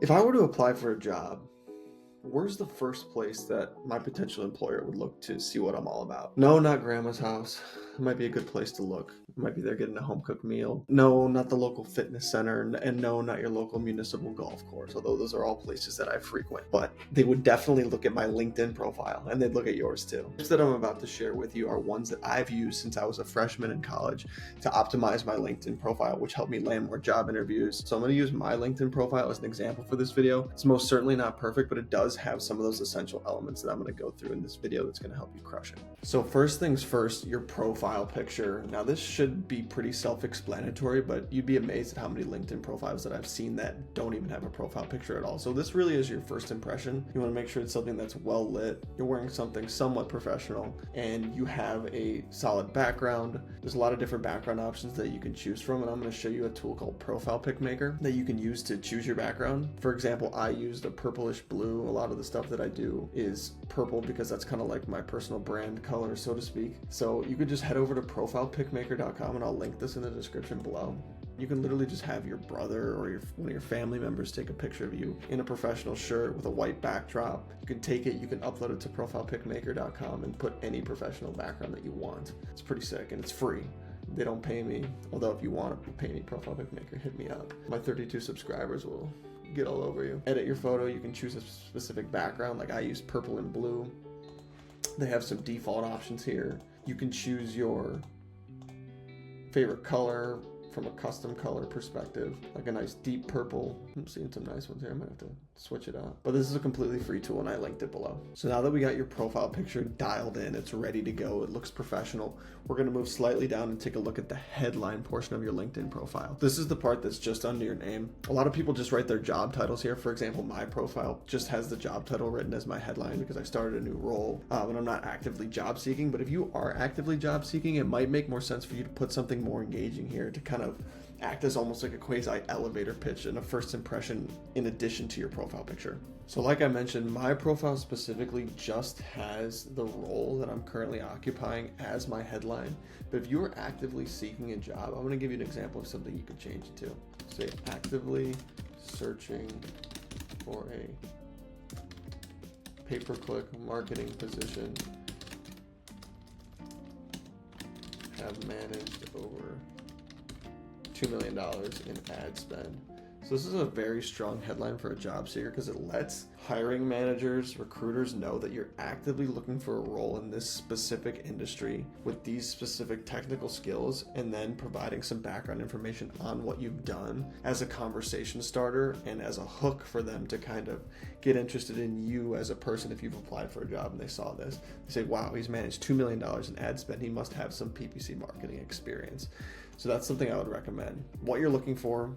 If I were to apply for a job, where's the first place that my potential employer would look to see what I'm all about? No, not grandma's house. It might be a good place to look. It might be there getting a home cooked meal. No, not the local fitness center. And no, not your local municipal golf course, although those are all places that I frequent. But they would definitely look at my LinkedIn profile, and they'd look at yours too. Tips that I'm about to share with you are ones that I've used since I was a freshman in college to optimize my LinkedIn profile, which helped me land more job interviews. So I'm going to use my LinkedIn profile as an example for this video. It's most certainly not perfect, but it does have some of those essential elements that I'm going to go through in this video that's going to help you crush it. So first things first, your profile picture. Now this should be pretty self-explanatory, but you'd be amazed at how many LinkedIn profiles that I've seen that don't even have a profile picture at all. So this really is your first impression. You want to make sure it's something that's well lit, you're wearing something somewhat professional, and you have a solid background. There's a lot of different background options that you can choose from, and I'm going to show you a tool called Profile Pic Maker that you can use to choose your background. For example, I used a purplish blue. A lot of the stuff that I do is purple because that's kind of like my personal brand color, so to speak. So you could just head over to profilepicmaker.com, and I'll link this in the description below. You can literally just have your brother or one of your family members take a picture of you in a professional shirt with a white backdrop. You can take it, you can upload it to profilepicmaker.com and put any professional background that you want. It's pretty sick, and it's free. They don't pay me, although if you want to pay me, Profile Pic Maker, hit me up. My 32 subscribers will get all over you. Edit your photo. You can choose a specific background, like I use purple and blue. They have some default options here. You can choose your favorite color from a custom color perspective, like a nice deep purple. I'm seeing some nice ones here. I might have to switch it up, but this is a completely free tool and I linked it below. So now that we got your profile picture dialed in, it's ready to go, it looks professional, we're going to move slightly down and take a look at the headline portion of your LinkedIn profile. This is the part that's just under your name. A lot of people just write their job titles here. For example, my profile just has the job title written as my headline because I started a new role and I'm not actively job seeking. But if you are actively job seeking, it might make more sense for you to put something more engaging here to kind of act as almost like a quasi elevator pitch and a first impression in addition to your profile picture. So like I mentioned, my profile specifically just has the role that I'm currently occupying as my headline. But if you are actively seeking a job, I'm going to give you an example of something you could change it to. Say actively searching for a pay-per-click marketing position. Have managed over $2 million in ad spend. So this is a very strong headline for a job seeker because it lets hiring managers, recruiters know that you're actively looking for a role in this specific industry with these specific technical skills, and then providing some background information on what you've done as a conversation starter and as a hook for them to kind of get interested in you as a person. If you've applied for a job and they saw this, they say, wow, he's managed $2 million in ad spend. He must have some PPC marketing experience. So that's something I would recommend. What you're looking for,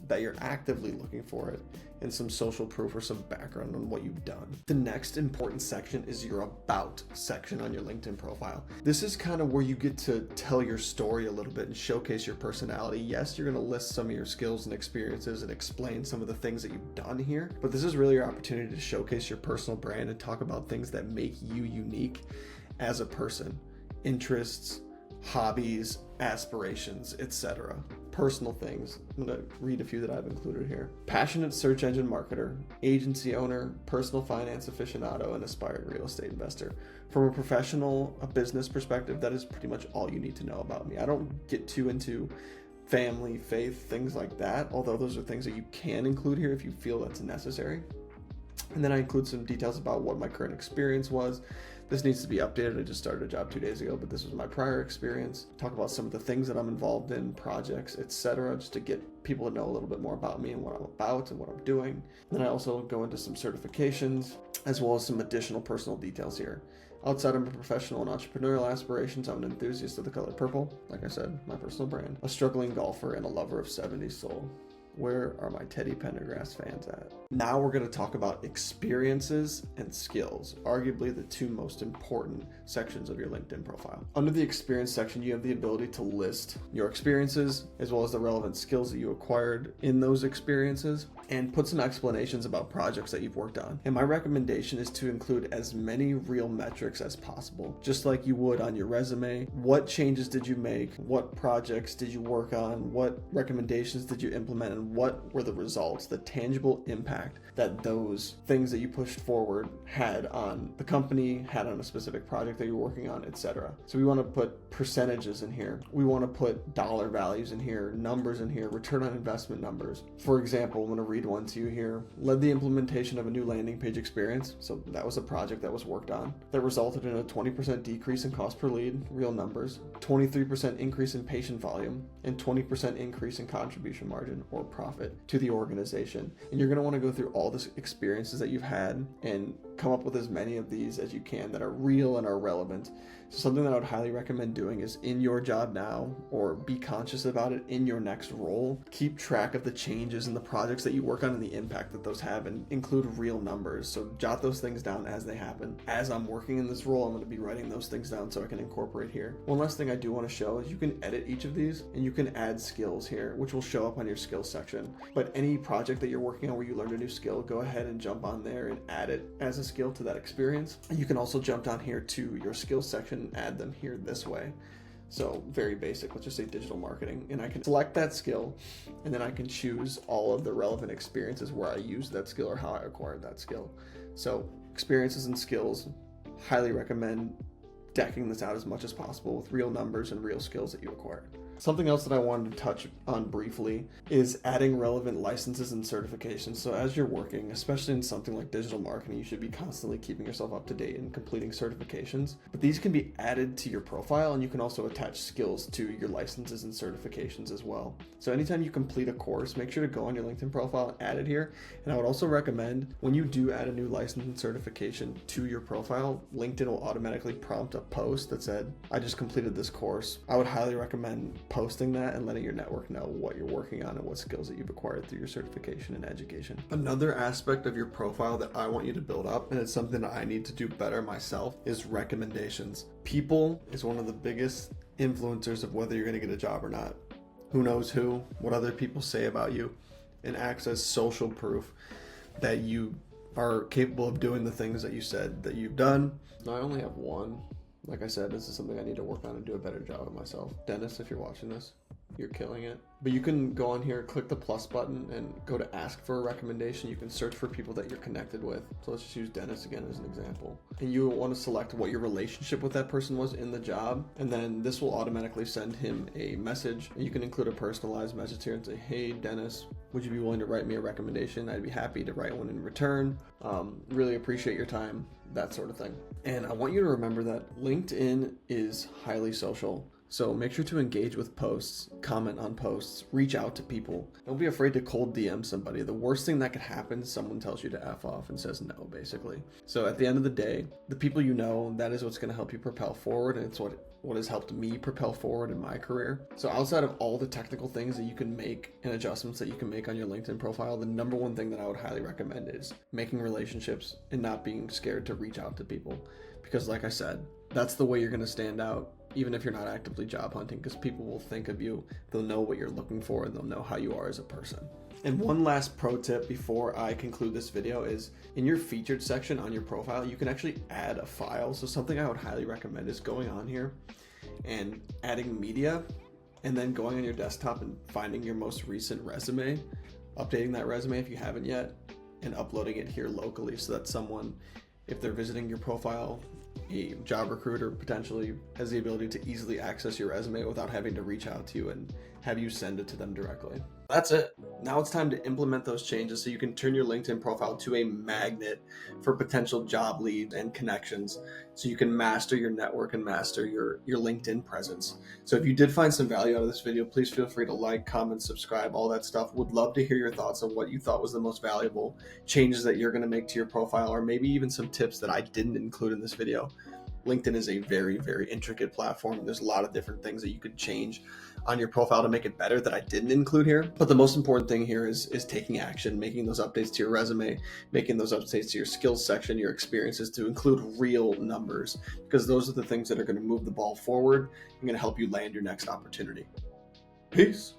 that you're actively looking for it, and some social proof or some background on what you've done. The next important section is your about section on your LinkedIn profile. This is kind of where you get to tell your story a little bit and showcase your personality. Yes, you're going to list some of your skills and experiences and explain some of the things that you've done here, but this is really your opportunity to showcase your personal brand and talk about things that make you unique as a person. Interests, hobbies, aspirations, etc. Personal things. I'm going to read a few that I've included here. Passionate search engine marketer, agency owner, personal finance aficionado, and aspiring real estate investor. From a professional, a business perspective, that is pretty much all you need to know about me. I don't get too into family, faith, things like that, although those are things that you can include here if you feel that's necessary. And then I include some details about what my current experience was. This needs to be updated. I just started a job 2 days ago, but this was my prior experience. Talk about some of the things that I'm involved in, projects, etc., just to get people to know a little bit more about me and what I'm about and what I'm doing. Then I also go into some certifications, as well as some additional personal details here. Outside of my professional and entrepreneurial aspirations, I'm an enthusiast of the color purple. Like I said, my personal brand. A struggling golfer and a lover of 70s soul. Where are my Teddy Pendergrass fans at? Now we're going to talk about experiences and skills, arguably the two most important sections of your LinkedIn profile. Under the experience section, you have the ability to list your experiences as well as the relevant skills that you acquired in those experiences. and put some explanations about projects that you've worked on. And my recommendation is to include as many real metrics as possible, just like you would on your resume. What changes did you make? What projects did you work on? What recommendations did you implement? And what were the results, the tangible impact that those things that you pushed forward had on the company, had on a specific project that you're working on, etc. So we want to put percentages in here. We want to put dollar values in here, numbers in here, return on investment numbers. For example, I'm going to read one to you here. Led the implementation of a new landing page experience. So that was a project that was worked on that resulted in a 20% decrease in cost per lead, real numbers, 23% increase in patient volume, and 20% increase in contribution margin or profit to the organization. And you're going to want to go through all the experiences that you've had and come up with as many of these as you can that are real and are relevant. So something that I would highly recommend doing is in your job now, or be conscious about it in your next role, keep track of the changes and the projects that you work on and the impact that those have, and include real numbers. So jot those things down as they happen. As I'm working in this role, I'm going to be writing those things down so I can incorporate here. One last thing I do want to show is you can edit each of these and you can add skills here, which will show up on your skills section. But any project that you're working on where you learned a new skill, go ahead and jump on there and add it as a skill to that experience. And you can also jump down here to your skills section and add them here this way. So very basic, let's just say digital marketing, and I can select that skill, and then I can choose all of the relevant experiences where I used that skill or how I acquired that skill. So experiences and skills, highly recommend decking this out as much as possible with real numbers and real skills that you acquired. Something else that I wanted to touch on briefly is adding relevant licenses and certifications. So as you're working, especially in something like digital marketing, you should be constantly keeping yourself up to date and completing certifications. But these can be added to your profile, and you can also attach skills to your licenses and certifications as well. So anytime you complete a course, make sure to go on your LinkedIn profile and add it here. And I would also recommend when you do add a new license and certification to your profile, LinkedIn will automatically prompt a post that said, I just completed this course. I would highly recommend posting that and letting your network know what you're working on and what skills that you've acquired through your certification and education. Another aspect of your profile that I want you to build up, and it's something that I need to do better myself, is recommendations. People is one of the biggest influencers of whether you're going to get a job or not. Who knows who, what other people say about you, and acts as social proof that you are capable of doing the things that you said that you've done. Now, I only have one. Like I said, this is something I need to work on and do a better job of myself. Dennis, if you're watching this, you're killing it. But you can go on here, click the plus button, and go to ask for a recommendation. You can search for people that you're connected with. So let's just use Dennis again as an example. And you want to select what your relationship with that person was in the job. And then this will automatically send him a message. And you can include a personalized message here and say, hey, Dennis, would you be willing to write me a recommendation? I'd be happy to write one in return. Really appreciate your time, that sort of thing. And I want you to remember that LinkedIn is highly social. So make sure to engage with posts, comment on posts, reach out to people. Don't be afraid to cold DM somebody. The worst thing that could happen is someone tells you to F off and says no, basically. So at the end of the day, the people you know, that is what's going to help you propel forward, and it's what has helped me propel forward in my career. So outside of all the technical things that you can make and adjustments that you can make on your LinkedIn profile, the number one thing that I would highly recommend is making relationships and not being scared to reach out to people. Because like I said, that's the way you're going to stand out, even if you're not actively job hunting, because people will think of you, they'll know what you're looking for, and they'll know how you are as a person. And one last pro tip before I conclude this video is in your featured section on your profile, you can actually add a file. So something I would highly recommend is going on here and adding media, and then going on your desktop and finding your most recent resume, updating that resume if you haven't yet, and uploading it here locally so that someone, if they're visiting your profile, a job recruiter potentially has the ability to easily access your resume without having to reach out to you and have you send it to them directly. That's it. Now it's time to implement those changes so you can turn your LinkedIn profile to a magnet for potential job leads and connections, so you can master your network and master your LinkedIn presence. So if you did find some value out of this video, please feel free to like, comment, subscribe, all that stuff. Would love to hear your thoughts on what you thought was the most valuable changes that you're going to make to your profile, or maybe even some tips that I didn't include in this video. LinkedIn is a very, very intricate platform. There's a lot of different things that you could change on your profile to make it better that I didn't include here. But the most important thing here is taking action, making those updates to your resume, making those updates to your skills section, your experiences, to include real numbers, because those are the things that are going to move the ball forward and going to help you land your next opportunity. Peace.